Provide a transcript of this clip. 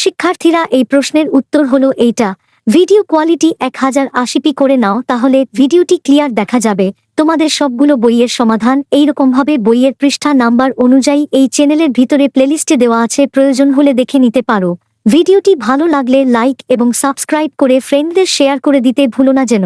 শিক্ষার্থীরা, এই প্রশ্নের উত্তর হলো এইটা। ভিডিও কোয়ালিটি 1080p করে নাও, তাহলে ভিডিওটি ক্লিয়ার দেখা যাবে। তোমাদের সবগুলো বইয়ের সমাধান এইরকমভাবে বইয়ের পৃষ্ঠা নাম্বার অনুযায়ী এই চ্যানেলের ভিতরে প্লেলিস্টে দেওয়া আছে, প্রয়োজন হলে দেখে নিতে পারো। ভিডিওটি ভালো লাগলে লাইক এবং সাবস্ক্রাইব করে ফ্রেন্ডদের শেয়ার করে দিতে ভুলো না যেন।